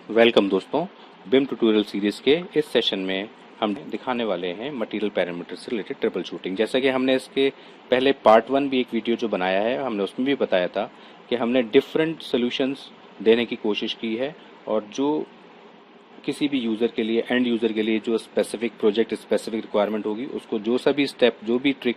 Welcome दोस्तों, बिम tutorial series के इस सेशन में हम दिखाने वाले हैं मटेरियल पैरामीटर से रिलेटेड ट्रबल शूटिंग। जैसा कि हमने इसके पहले पार्ट 1 भी एक वीडियो जो बनाया है, हमने उसमें भी बताया था कि हमने डिफरेंट सॉल्यूशंस देने की कोशिश की है और जो किसी भी यूज़र के लिए, एंड यूज़र के लिए जो स्पेसिफिक प्रोजेक्ट स्पेसिफिक रिक्वायरमेंट होगी, उसको जो सभी स्टेप, जो भी ट्रिक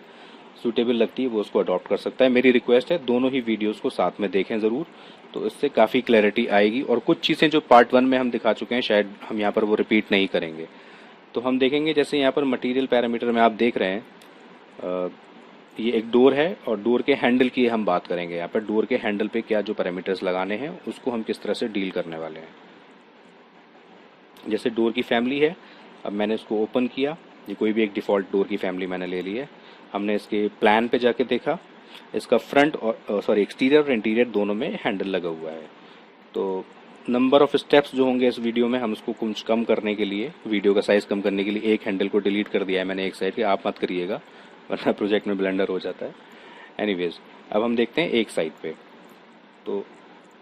सूटेबल लगती है वो उसको अडॉप्ट कर सकता है। मेरी रिक्वेस्ट है दोनों ही वीडियोस को साथ में देखें ज़रूर, तो इससे काफ़ी क्लैरिटी आएगी और कुछ चीज़ें जो पार्ट 1 में हम दिखा चुके हैं शायद हम यहाँ पर वो रिपीट नहीं करेंगे। तो हम देखेंगे जैसे यहाँ पर मटेरियल पैरामीटर में आप देख रहे हैं, ये एक डोर है और डोर के हैंडल की हम बात करेंगे। यहाँ पर डोर के हैंडल पे क्या जो पैरामीटर्स लगाने हैं उसको हम किस तरह से डील करने वाले हैं। जैसे डोर की फैमिली है, अब मैंने इसको ओपन किया, ये कोई भी एक डिफ़ॉल्ट डोर की फैमिली मैंने ले ली है। हमने इसके प्लान पे जाके देखा, इसका फ्रंट और एक्सटीरियर और इंटीरियर दोनों में हैंडल लगा हुआ है। तो नंबर ऑफ स्टेप्स जो होंगे इस वीडियो में, हम इसको कुछ कम करने के लिए, वीडियो का साइज़ कम करने के लिए एक हैंडल को डिलीट कर दिया है मैंने एक साइड के। आप मत करिएगा वरना प्रोजेक्ट में ब्लेंडर हो जाता है। एनीवेज, अब हम देखते हैं एक साइड पे। तो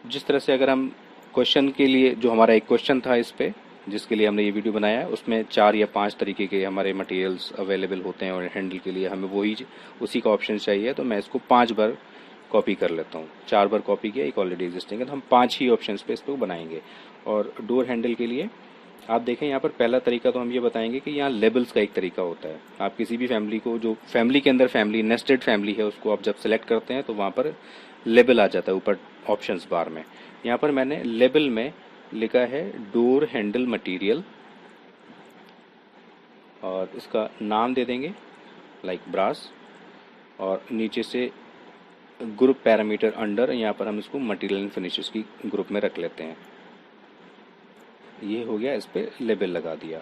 जिस तरह से अगर हम क्वेश्चन के लिए, जो हमारा एक क्वेश्चन था इस पे जिसके लिए हमने ये वीडियो बनाया है, उसमें 4 या 5 तरीके के हमारे मटेरियल्स अवेलेबल होते हैं और हैंडल के लिए हमें वही उसी का ऑप्शन चाहिए। तो मैं इसको 5 बार कॉपी कर लेता हूँ। 4 बार कॉपी किया, एक ऑलरेडी एग्जिस्टिंग है, तो हम 5 ही ऑप्शंस पे इसको बनाएंगे। और डोर हैंडल के लिए आप देखें यहाँ पर पहला तरीका तो हम ये बताएंगे कि यहाँ लेबल्स का एक तरीका होता है। आप किसी भी फैमिली को, जो फैमिली के अंदर फैमिली नेस्टेड फैमिली है, उसको आप जब सेलेक्ट करते हैं तो वहाँ पर लेबल आ जाता है ऊपर ऑप्शंस बार में। यहाँ पर मैंने लेबल में लिखा है डोर हैंडल मटेरियल और इसका नाम दे देंगे लाइक ब्रास, और नीचे से ग्रुप पैरामीटर अंडर, यहाँ पर हम इसको मटेरियल एंड फिनिशेस की ग्रुप में रख लेते हैं। ये हो गया, इस पे लेबल लगा दिया।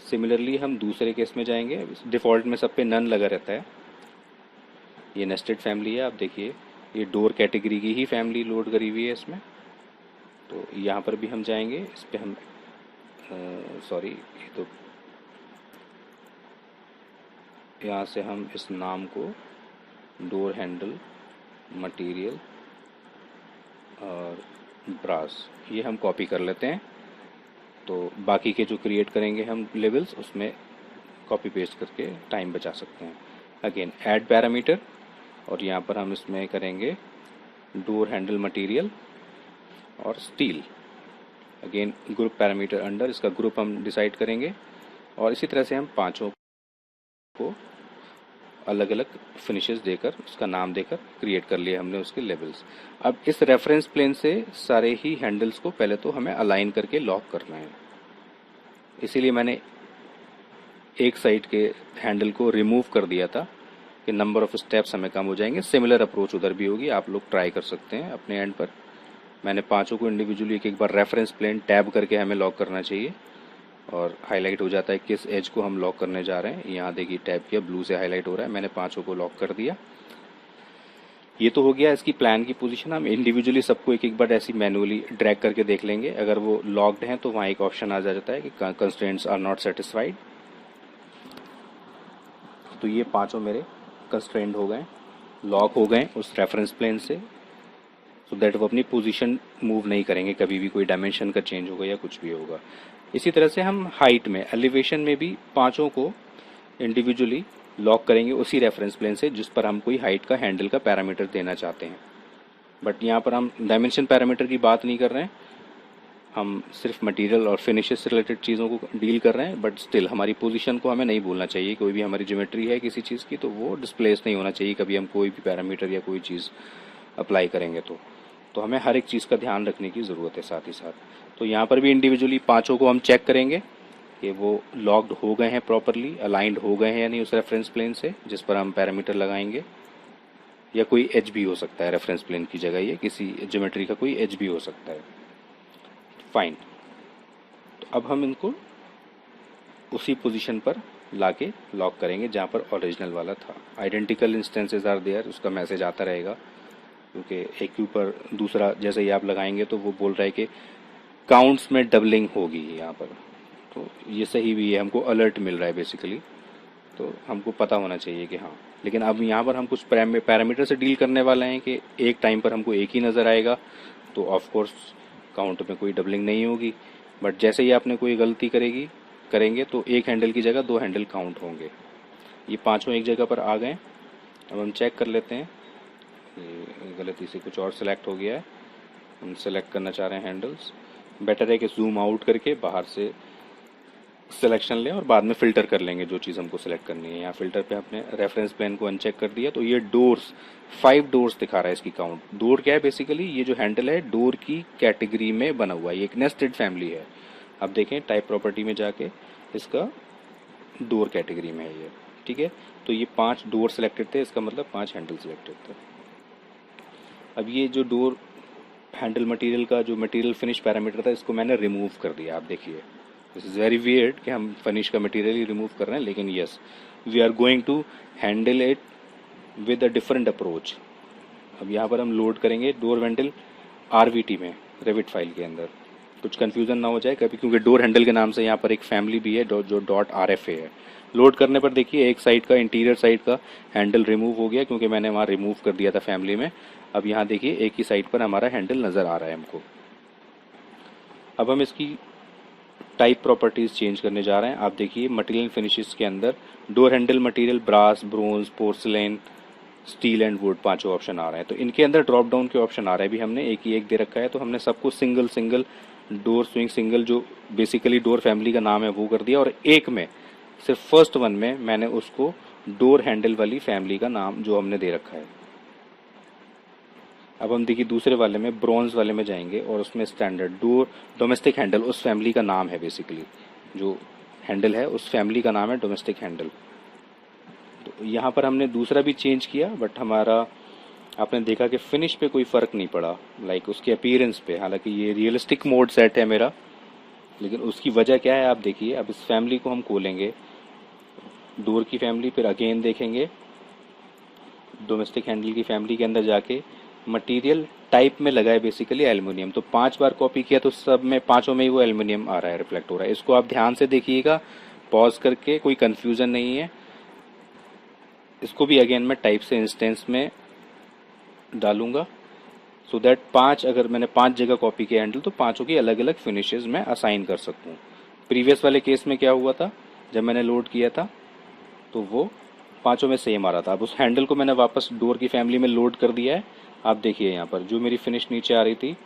सिमिलरली हम दूसरे केस में जाएंगे। डिफ़ॉल्ट में सब पे नन लगा रहता है। ये नेस्टेड फैमिली है, आप देखिए ये डोर कैटेगरी की ही फैमिली लोड करी हुई है इसमें। तो यहाँ पर भी हम जाएंगे, इस पे हम ये तो यहाँ से हम इस नाम को डोर हैंडल मटेरियल और ब्रास, ये हम कॉपी कर लेते हैं। तो बाकी के जो क्रिएट करेंगे हम लेवल्स, उसमें कॉपी पेस्ट करके टाइम बचा सकते हैं। अगेन ऐड पैरामीटर, और यहाँ पर हम इसमें करेंगे डोर हैंडल मटेरियल और steel. Again group parameter under, इसका ग्रुप हम डिसाइड करेंगे और इसी तरह से हम पांचों को अलग अलग फिनिशेस देकर, उसका नाम देकर क्रिएट कर लिए हमने उसके लेवल्स। अब इस रेफरेंस प्लेन से सारे ही हैंडल्स को पहले तो हमें अलाइन करके लॉक करना है। इसीलिए मैंने एक साइड के हैंडल को रिमूव कर दिया था कि नंबर ऑफ स्टेप्स हमें कम हो जाएंगे। सिमिलर अप्रोच उधर भी होगी, आप लोग ट्राई कर सकते हैं अपने एंड पर। मैंने पांचों को इंडिविजुअली एक एक बार रेफरेंस प्लेन टैब करके हमें लॉक करना चाहिए और हाईलाइट हो जाता है किस एज को हम लॉक करने जा रहे हैं। यहाँ देखिए टैब किया, ब्लू से हाईलाइट हो रहा है। मैंने पांचों को लॉक कर दिया। ये तो हो गया इसकी प्लान की पोजीशन। हम इंडिविजुअली सबको एक एक बार ऐसी मैनुअली ड्रैग करके देख लेंगे। अगर वो लॉक्ड हैं तो वहाँ एक ऑप्शन आ जाता है कि कंस्ट्रेंट्स आर नॉट सेटिस्फाइड। तो ये पांचों मेरे कंस्ट्रेंट हो गए, लॉक हो गए उस रेफरेंस प्लेन से, सो दैट वो अपनी पोजीशन मूव नहीं करेंगे कभी भी, कोई डायमेंशन का चेंज होगा या कुछ भी होगा। इसी तरह से हम हाइट में, एलिवेशन में भी पांचों को इंडिविजुअली लॉक करेंगे उसी रेफरेंस प्लेन से जिस पर हम कोई हाइट का हैंडल का पैरामीटर देना चाहते हैं। बट यहाँ पर हम डायमेंशन पैरामीटर की बात नहीं कर रहे हैं, हम सिर्फ मटेरियल और फिनिशेस से रिलेटेड चीज़ों को डील कर रहे हैं। बट स्टिल हमारी पोजीशन को हमें नहीं भूलना चाहिए। कोई भी हमारी ज्योमेट्री है किसी चीज़ की, तो वो डिस्प्लेस नहीं होना चाहिए कभी हम कोई भी पैरामीटर या कोई चीज़ अप्लाई करेंगे। तो हमें हर एक चीज़ का ध्यान रखने की ज़रूरत है साथ ही साथ। तो यहाँ पर भी इंडिविजुअली पांचों को हम चेक करेंगे कि वो लॉक्ड हो गए हैं प्रॉपरली, अलाइंड हो गए हैं या नहीं उस रेफरेंस प्लेन से जिस पर हम पैरामीटर लगाएंगे, या कोई एज भी हो सकता है रेफरेंस प्लेन की जगह, ये किसी ज्योमेट्री का कोई एज भी हो सकता है। फाइन। तो अब हम इनको उसी पोजीशन पर लाके लॉक करेंगे जहाँ पर ओरिजिनल वाला था। आइडेंटिकल इंस्टेंसेस आर देयर, उसका मैसेज आता रहेगा, क्योंकि एक के ऊपर दूसरा जैसे ही आप लगाएंगे तो वो बोल रहा है कि काउंट्स में डबलिंग होगी यहाँ पर। तो ये सही भी है, हमको अलर्ट मिल रहा है बेसिकली, तो हमको पता होना चाहिए कि हाँ। लेकिन अब यहाँ पर हम कुछ पैरामीटर से डील करने वाले हैं कि एक टाइम पर हमको एक ही नज़र आएगा, तो ऑफ कोर्स काउंट में कोई डबलिंग नहीं होगी। बट जैसे ही आपने कोई गलती करेंगे तो एक हैंडल की जगह 2 हैंडल काउंट होंगे। ये पांचों एक जगह पर आ गए। अब हम चेक कर लेते हैं, ये गलती से कुछ और सिलेक्ट हो गया है। हम सेलेक्ट करना चाह रहे हैं हैंडल्स। बेटर है कि जूम आउट करके बाहर से सिलेक्शन लें और बाद में फ़िल्टर कर लेंगे जो चीज़ हमको सिलेक्ट करनी है। यहाँ फ़िल्टर पे अपने रेफरेंस प्लेन को अनचेक कर दिया तो ये डोर्स 5 डोर्स दिखा रहा है इसकी काउंट। डोर क्या है बेसिकली, ये जो हैंडल है डोर की कैटेगरी में बना हुआ है, ये एक नेस्टेड फैमिली है। अब देखें टाइप प्रॉपर्टी में जाके इसका डोर कैटेगरी में है ये, ठीक है। तो ये 5 डोर सिलेक्टेड थे, इसका मतलब 5 हैंडल सिलेक्टेड थे। अब ये जो डोर हैंडल मटेरियल का जो मटेरियल फिनिश पैरामीटर था इसको मैंने रिमूव कर दिया। आप देखिए दिस इज़ वेरी वियर्ड कि हम फिनिश का मटेरियल ही रिमूव कर रहे हैं, लेकिन yes we are going to handle it with a different approach. अब यहाँ पर हम लोड करेंगे डोर वेंटल आरवीटी में, रेविट फाइल के अंदर। कुछ कन्फ्यूज़न ना हो जाए कभी, क्योंकि डोर हैंडल के नाम से यहाँ पर एक फैमिली भी है जो .rfa है। लोड करने पर देखिए एक साइड का इंटीरियर साइड का हैंडल रिमूव हो गया क्योंकि मैंने वहाँ रिमूव कर दिया था फैमिली में। अब यहाँ देखिए एक ही साइड पर हमारा हैंडल नज़र आ रहा है हमको। अब हम इसकी टाइप प्रॉपर्टीज़ चेंज करने जा रहे हैं। आप देखिए मटेरियल फिनिशेस के अंदर door handle material brass, bronze, porcelain, steel and wood पांचों ऑप्शन आ रहे हैं। तो इनके अंदर ड्रॉप डाउन के ऑप्शन आ रहे हैं। अभी हमने एक ही एक दे रखा है तो हमने सबको single single door swing single जो बेसिकली डोर फैमिली का नाम है वो कर दिया, और एक में सिर्फ फर्स्ट वन में मैंने उसको डोर हैंडल वाली फैमिली का नाम जो हमने दे रखा है। अब हम देखिए दूसरे वाले में ब्रॉन्ज वाले में जाएंगे और उसमें स्टैंडर्ड डोर डोमेस्टिक हैंडल उस फैमिली का नाम है, बेसिकली जो हैंडल है उस फैमिली का नाम है डोमेस्टिक हैंडल। तो यहाँ पर हमने दूसरा भी चेंज किया, बट हमारा आपने देखा कि फिनिश पे कोई फ़र्क नहीं पड़ा, लाइक उसके अपीयरेंस पे। हालांकि ये रियलिस्टिक मोड सेट है मेरा, लेकिन उसकी वजह क्या है आप देखिए। अब इस फैमिली को हम खोलेंगे, डोर की फैमिली, फिर अगेन देखेंगे डोमेस्टिक हैंडल की फैमिली के अंदर जाके मटेरियल टाइप में लगा है बेसिकली एल्युमिनियम। तो 5 बार कॉपी किया तो सब में पांचों में ही वो एल्युमिनियम आ रहा है, रिफ्लेक्ट हो रहा है। इसको आप ध्यान से देखिएगा पॉज करके, कोई कंफ्यूजन नहीं है। इसको भी अगेन मैं टाइप से इंस्टेंस में डालूंगा सो दैट 5 अगर मैंने 5 जगह कॉपी किया हैंडल तो पांचों की अलग अलग फिनिशेस मैं असाइन कर सकूं। प्रीवियस वाले केस में क्या हुआ था, जब मैंने लोड किया था तो वो पांचों में सेम आ रहा था। अब उस हैंडल को मैंने वापस डोर की फैमिली में लोड कर दिया है। आप देखिए यहाँ पर जो मेरी फिनिश नीचे आ रही थी,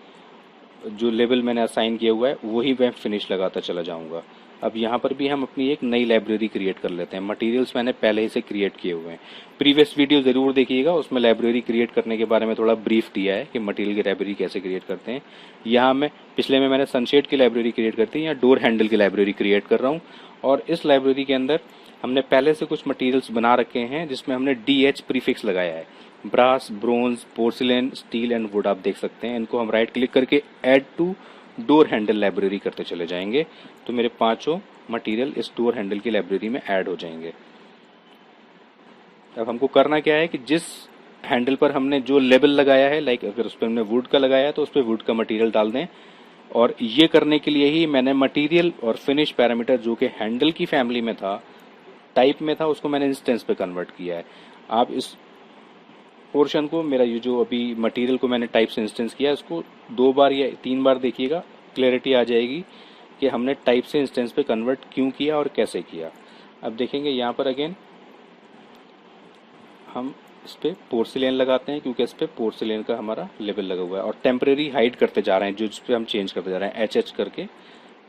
जो लेवल मैंने असाइन किया हुआ है वही मैं फिनिश लगाता चला जाऊंगा। अब यहाँ पर भी हम अपनी एक नई लाइब्रेरी क्रिएट कर लेते हैं। मटेरियल्स मैंने पहले ही से क्रिएट किए हुए हैं, प्रीवियस वीडियो ज़रूर देखिएगा, उसमें लाइब्रेरी क्रिएट करने के बारे में थोड़ा ब्रीफ दिया है कि मटेरियल की लाइब्रेरी कैसे क्रिएट करते हैं। यहाँ मैं पिछले में मैंने सनशेड की लाइब्रेरी क्रिएट करती है, यहाँ डोर हैंडल की लाइब्रेरी क्रिएट कर रहा हूँ। और इस लाइब्रेरी के अंदर हमने पहले से कुछ मटेरियल्स बना रखे हैं जिसमें हमने DH प्रीफिक्स लगाया है। Brass, bronze, porcelain, steel and wood आप देख सकते हैं। इनको हम राइट क्लिक करके add to door handle library करते चले जाएंगे तो मेरे पांचों मटेरियल इस डोर हैंडल की लाइब्रेरी में ऐड हो जाएंगे। अब हमको करना क्या है कि जिस हैंडल पर हमने जो लेबल लगाया है, लाइक अगर उस पर हमने वुड का लगाया है तो उस पर वुड का मटेरियल डाल दें। और ये करने के लिए ही मैंने मटेरियल और फिनिश पैरामीटर जो कि हैंडल की फैमिली में था, टाइप में था, उसको मैंने इंस्टेंस पे कन्वर्ट किया है। आप इस पोर्शन को, मेरा ये जो अभी मटेरियल को मैंने टाइप से इंस्टेंस किया, इसको 2 बार या 3 बार देखिएगा, क्लैरिटी आ जाएगी कि हमने टाइप से इंस्टेंस पे कन्वर्ट क्यों किया और कैसे किया। अब देखेंगे यहाँ पर अगेन हम इस पर पोर्सिलेन लगाते हैं क्योंकि इस पर पोर्सिलेन का हमारा लेवल लगा हुआ है, और टेम्परेरी हाइड करते जा रहे हैं, जो इस पर हम चेंज करते जा रहे हैं HH करके।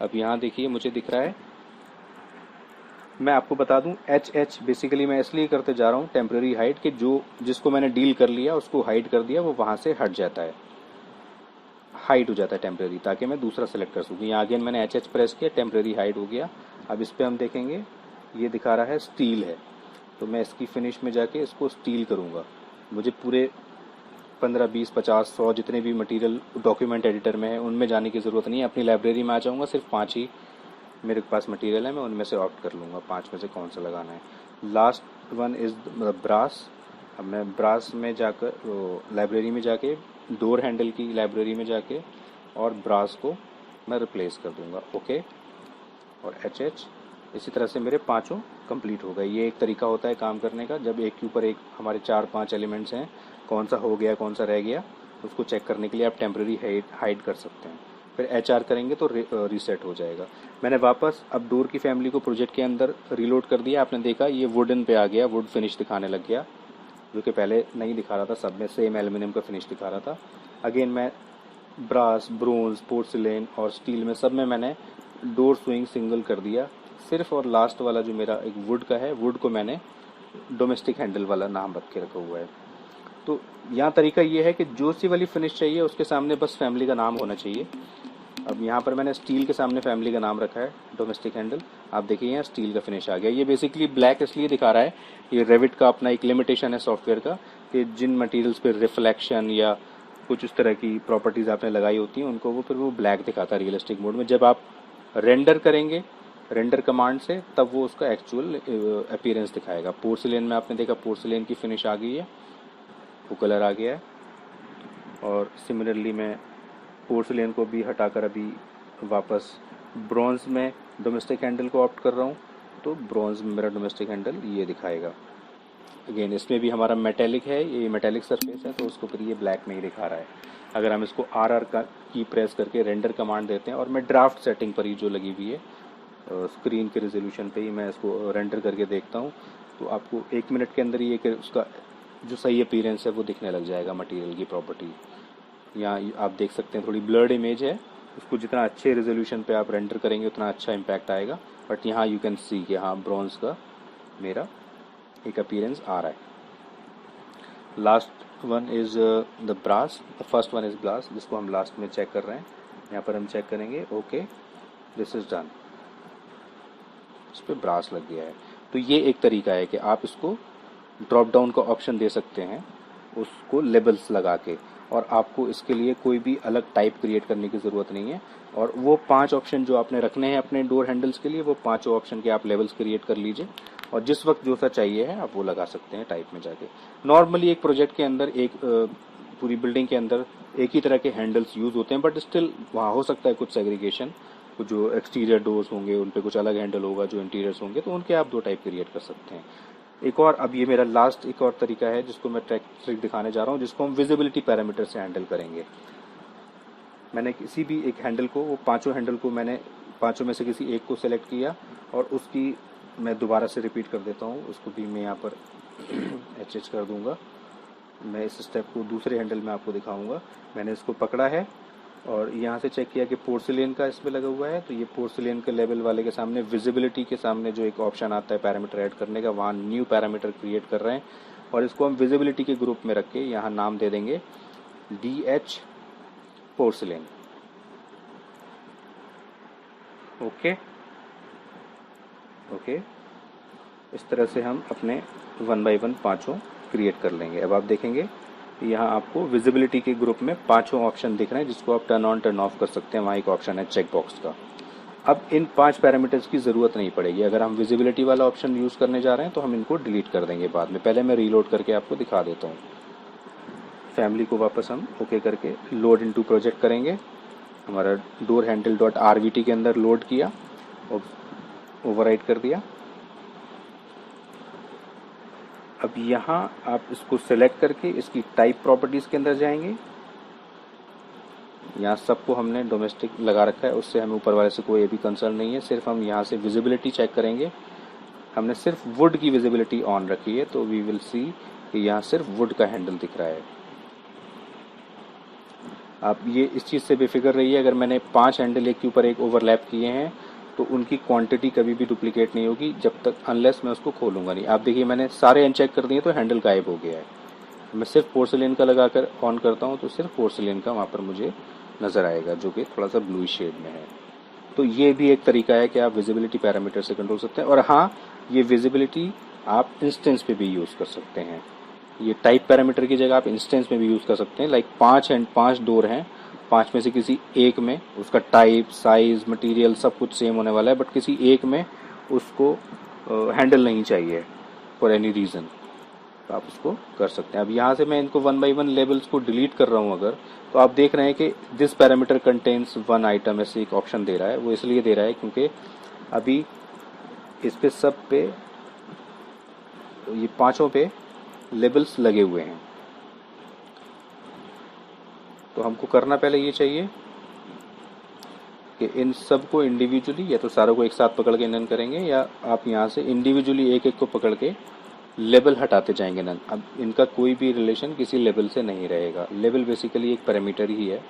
अब यहाँ देखिए मुझे दिख रहा है, मैं आपको बता दूं HH बेसिकली मैं इसलिए करते जा रहा हूँ टेम्परेरी हाइड कि जो जिसको मैंने डील कर लिया उसको हाइड कर दिया, वो वहाँ से हट जाता है, हाइड हो जाता है टेम्परेरी, ताकि मैं दूसरा सेलेक्ट कर सकूँ। यहाँ अगेन मैंने HH प्रेस किया, टेम्परेरी हाइड हो गया। अब इस पर हम देखेंगे ये दिखा रहा है स्टील है, तो मैं इसकी फिनिश में जाके इसको स्टील करूँगा। मुझे पूरे 15, 20, 50, 100 जितने भी मटेरियल डॉक्यूमेंट एडिटर में है उनमें जाने की ज़रूरत नहीं है। अपनी लाइब्रेरी में आ जाऊँगा, सिर्फ 5 ही मेरे पास मटेरियल है, मैं उनमें से ऑप्ट कर लूँगा 5 में से कौन सा लगाना है। Last one is brass. अब मैं ब्रास में जाकर लाइब्रेरी में जाके डोर हैंडल की लाइब्रेरी में जाके और ब्रास को मैं रिप्लेस कर दूँगा, ओके, और HH। इसी तरह से मेरे पांचों कंप्लीट हो गए। ये एक तरीका होता है काम करने का, जब एक के ऊपर एक हमारे 4-5 एलिमेंट्स हैं, कौन सा हो गया कौन सा रह गया उसको चेक करने के लिए आप टेम्परेरी हाइड कर सकते हैं। फिर HR करेंगे तो रीसेट हो जाएगा। मैंने वापस अब डोर की फैमिली को प्रोजेक्ट के अंदर रीलोड कर दिया। आपने देखा ये वुडन पे आ गया, वुड फिनिश दिखाने लग गया, जो कि पहले नहीं दिखा रहा था, सब में सेम एल्यूमिनियम का फिनिश दिखा रहा था। अगेन मैं ब्रास, ब्रोंज, पोर्सिलेन और स्टील में सब में मैंने डोर स्विंग सिंगल कर दिया सिर्फ, और लास्ट वाला जो मेरा एक वुड का है, वुड को मैंने डोमेस्टिक हैंडल वाला नाम रख के रखा हुआ है। तो यहाँ तरीका ये है कि जो सी वाली फिनिश चाहिए उसके सामने बस फैमिली का नाम होना चाहिए। अब यहाँ पर मैंने स्टील के सामने फैमिली का नाम रखा है, डोमेस्टिक हैंडल। आप देखिए यहाँ स्टील का फिनिश आ गया। ये बेसिकली ब्लैक इसलिए दिखा रहा है, ये रेविट का अपना एक लिमिटेशन है सॉफ्टवेयर का, कि जिन मटेरियल्स पे रिफ्लेक्शन या कुछ इस तरह की प्रॉपर्टीज़ आपने लगाई होती हैं उनको वो फिर वो ब्लैक दिखाता है रियलिस्टिक मोड में। जब आप रेंडर करेंगे रेंडर कमांड से, तब वो उसका एक्चुअल अपीयरेंस दिखाएगा। पोर्सिलेन में आपने देखा पोर्सिलेन की फिनिश आ गई है, वो कलर आ गया है। और सिमिलरली मैं पोर्सिलेन को भी हटाकर अभी वापस ब्रॉन्ज में डोमेस्टिक हैंडल को ऑप्ट कर रहा हूँ, तो ब्रॉन्ज में मेरा डोमेस्टिक हैंडल ये दिखाएगा। अगेन इसमें भी हमारा मेटेलिक है, ये मेटेलिक सरफेस है, तो उसको फिर ये ब्लैक में ही दिखा रहा है। अगर हम इसको RR का की प्रेस करके रेंडर कमांड देते हैं, और मैं ड्राफ्ट सेटिंग पर ही जो लगी हुई है स्क्रीन के रेजोल्यूशन पे ही मैं इसको रेंडर करके देखता हूँ, तो आपको 1 मिनट के अंदर ही उसका जो सही अपीयरेंस है वो दिखने लग जाएगा मटेरियल की प्रॉपर्टी। यहाँ आप देख सकते हैं थोड़ी ब्लर्ड इमेज है, उसको जितना अच्छे रेजोल्यूशन पे आप रेंडर करेंगे उतना अच्छा इम्पैक्ट आएगा। बट यहाँ यू कैन सी कि हाँ ब्रॉन्ज का मेरा एक अपीयरेंस आ रहा है। Last one is the brass, the first one is brass, जिसको हम लास्ट में चेक कर रहे हैं। यहाँ पर हम चेक करेंगे, ओके दिस इज डन, इस पर ब्रास लग गया है। तो ये एक तरीका है कि आप इसको ड्रॉप डाउन का ऑप्शन दे सकते हैं उसको लेबल्स लगा के, और आपको इसके लिए कोई भी अलग टाइप क्रिएट करने की ज़रूरत नहीं है। और वो 5 ऑप्शन जो आपने रखने हैं अपने डोर हैंडल्स के लिए, वो 5 ऑप्शन के आप लेवल्स क्रिएट कर लीजिए, और जिस वक्त जो सा चाहिए है आप वो लगा सकते हैं टाइप में जाके। नॉर्मली एक प्रोजेक्ट के अंदर एक पूरी बिल्डिंग के अंदर एक ही तरह के हैंडल्स यूज़ होते हैं, बट स्टिल वहाँ हो सकता है कुछ सेग्रीगेशन, जो एक्सटीरियर डोर्स होंगे उन पे कुछ अलग हैंडल होगा, जो इंटीरियर्स होंगे तो उनके आप 2 टाइप क्रिएट कर सकते हैं। एक और, अब ये मेरा लास्ट एक और तरीका है जिसको मैं ट्रिक दिखाने जा रहा हूँ, जिसको हम विजिबिलिटी पैरामीटर से हैंडल करेंगे। मैंने किसी भी एक हैंडल को, वो 5 हैंडल को मैंने 5 में से किसी एक को सेलेक्ट किया, और उसकी मैं दोबारा से रिपीट कर देता हूँ, उसको भी मैं यहाँ पर HH कर दूंगा। मैं इस स्टेप को दूसरे हैंडल में आपको दिखाऊंगा। मैंने इसको पकड़ा है और यहाँ से चेक किया कि पोर्सिलेन का इसमें लगा हुआ है, तो ये पोर्सिलेन के लेवल वाले के सामने विजिबिलिटी के सामने जो एक ऑप्शन आता है पैरामीटर ऐड करने का, वहाँ न्यू पैरामीटर क्रिएट कर रहे हैं, और इसको हम विजिबिलिटी के ग्रुप में रख के यहाँ नाम दे देंगे DH पोर्सिलेन। ओके, इस तरह से हम अपने 1 बाय 1 5 क्रिएट कर लेंगे। अब आप देखेंगे यहाँ आपको विजिबिलिटी के ग्रुप में 5 ऑप्शन दिख रहे हैं, जिसको आप टर्न ऑन टर्न ऑफ कर सकते हैं। वहाँ एक ऑप्शन है चेक बॉक्स का। अब इन 5 पैरामीटर्स की ज़रूरत नहीं पड़ेगी। अगर हम विजिबिलिटी वाला ऑप्शन यूज़ करने जा रहे हैं तो हम इनको डिलीट कर देंगे बाद में। पहले मैं रीलोड करके आपको दिखा देता हूँ। फैमिली को वापस हम ओके करके लोड इनटू प्रोजेक्ट करेंगे। हमारा डोर हैंडल .rvt के अंदर लोड किया और ओवरराइट कर दिया। अब यहाँ आप इसको सेलेक्ट करके इसकी टाइप प्रॉपर्टीज़ के अंदर जाएंगे। यहाँ सबको हमने डोमेस्टिक लगा रखा है, उससे हमें ऊपर वाले से कोई भी कंसर्न नहीं है। सिर्फ हम यहाँ से विजिबिलिटी चेक करेंगे। हमने सिर्फ वुड की विजिबिलिटी ऑन रखी है, तो वी विल सी कि यहाँ सिर्फ वुड का हैंडल दिख रहा है। आप ये इस चीज़ से बेफिक्र रहिए, अगर मैंने 5 हैंडल एक के ऊपर एक ओवरलैप किए हैं तो उनकी क्वांटिटी कभी भी डुप्लीकेट नहीं होगी जब तक, अनलेस मैं उसको खोलूंगा नहीं। आप देखिए मैंने सारे अनचेक कर दिए तो हैंडल गायब हो गया है। मैं सिर्फ पोर्सिलेन का लगाकर ऑन करता हूँ तो सिर्फ पोर्सिलेन का वहाँ पर मुझे नज़र आएगा, जो कि थोड़ा सा ब्लू शेड में है। तो ये भी एक तरीका है कि आप विजिबिलिटी पैरामीटर से कंट्रोल सकते हैं। और हाँ, ये विजिबिलिटी आप इंस्टेंस पे भी यूज़ कर सकते हैं। ये टाइप पैरामीटर की जगह आप इंस्टेंस में भी यूज़ कर सकते हैं। लाइक 5 डोर हैं, 5 में से किसी एक में उसका टाइप, साइज, मटेरियल सब कुछ सेम होने वाला है, बट किसी एक में उसको हैंडल नहीं चाहिए फॉर एनी रीज़न, तो आप उसको कर सकते हैं। अब यहाँ से मैं इनको 1 बाय 1 लेबल्स को डिलीट कर रहा हूँ अगर, तो आप देख रहे हैं कि दिस पैरामीटर कंटेन्स 1 आइटम ऐसे एक ऑप्शन दे रहा है। वो इसलिए दे रहा है क्योंकि अभी इस पे सब पे ये 5 पे लेबल्स लगे हुए हैं। तो हमको करना पहले ये चाहिए कि इन सबको इंडिविजुअली या तो सारों को एक साथ पकड़ के नन करेंगे, या आप यहाँ से इंडिविजुअली एक एक को पकड़ के लेबल हटाते जाएंगे नन। अब इनका कोई भी रिलेशन किसी लेबल से नहीं रहेगा। लेबल बेसिकली एक पैरामीटर ही है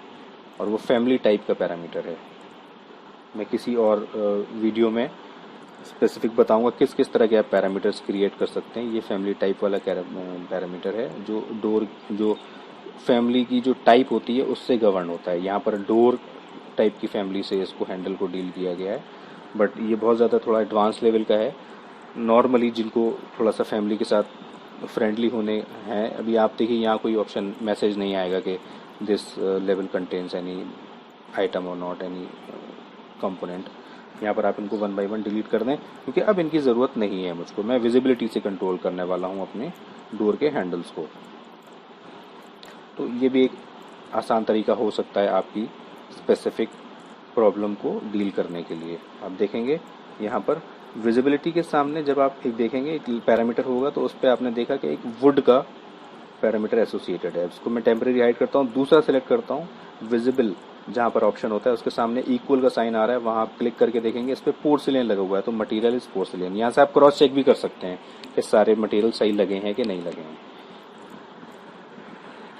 और वो फैमिली टाइप का पैरामीटर है। मैं किसी और वीडियो में स्पेसिफिक बताऊंगा किस किस तरह के आप पैरामीटर्स क्रिएट कर सकते हैं। ये फैमिली टाइप वाला पैरामीटर है जो डोर, जो फैमिली की जो टाइप होती है उससे गवर्न होता है। यहाँ पर डोर टाइप की फैमिली से इसको हैंडल को डील किया गया है, बट ये बहुत ज़्यादा थोड़ा एडवांस लेवल का है। नॉर्मली जिनको थोड़ा सा फैमिली के साथ फ्रेंडली होने हैं, अभी आप देखिए यहाँ कोई ऑप्शन मैसेज नहीं आएगा कि this level contains any item और नॉट एनी कंपोनेंट। यहाँ पर आप इनको 1 बाय 1 डिलीट कर दें, क्योंकि अब इनकी ज़रूरत नहीं है मुझको। मैं विजिबिलिटी से कंट्रोल करने वाला हूँ अपने डोर के हैंडल्स को। तो ये भी एक आसान तरीका हो सकता है आपकी स्पेसिफिक प्रॉब्लम को डील करने के लिए। आप देखेंगे यहाँ पर विजिबिलिटी के सामने जब आप एक देखेंगे एक पैरामीटर होगा, तो उस पर आपने देखा कि एक वुड का पैरामीटर एसोसिएटेड है। उसको मैं टेम्परेरी हाइड करता हूँ, दूसरा सेलेक्ट करता हूँ विजिबल, जहाँ पर ऑप्शन होता है उसके सामने इक्वल का साइन आ रहा है, वहाँ आप क्लिक करके देखेंगे इस पर पोर्सिलेन लगा हुआ है, तो मटेरियल इज पोर्सिलेन। यहाँ से आप क्रॉस चेक भी कर सकते हैं कि सारे मटेरियल सही लगे हैं कि नहीं लगे हैं।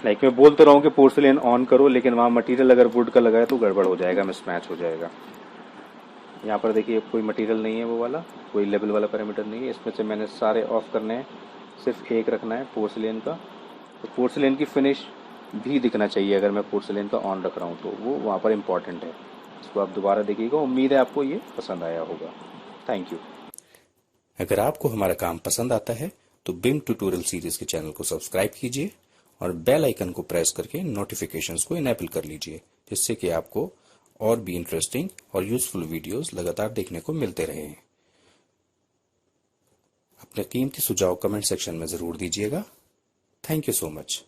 लाइक मैं बोलते रहा हूँ कि पोर्सिलेन ऑन करो, लेकिन वहाँ मटेरियल अगर वुड का लगा है तो गड़बड़ हो जाएगा, मिसमैच हो जाएगा। यहाँ पर देखिए कोई मटेरियल नहीं है, वो वाला कोई लेवल वाला पैरामीटर नहीं है। इसमें से मैंने सारे ऑफ करने हैं, सिर्फ एक रखना है पोर्सिलेन का। तो पोर्सिलेन की फिनिश भी दिखना चाहिए अगर मैं पोर्सिलेन का ऑन रख रहा हूँ, तो वो वहाँ पर इम्पॉर्टेंट है। इसको आप दोबारा देखिएगा। उम्मीद है आपको ये पसंद आया होगा। Thank you. अगर आपको हमारा काम पसंद आता है तो बिम ट्यूटोरियल सीरीज के चैनल को सब्सक्राइब कीजिए और बेल आइकन को प्रेस करके नोटिफिकेशंस को इनेबल कर लीजिए, जिससे कि आपको और भी इंटरेस्टिंग और यूजफुल वीडियोस लगातार देखने को मिलते रहें। अपने कीमती सुझाव कमेंट सेक्शन में जरूर दीजिएगा। Thank you so much.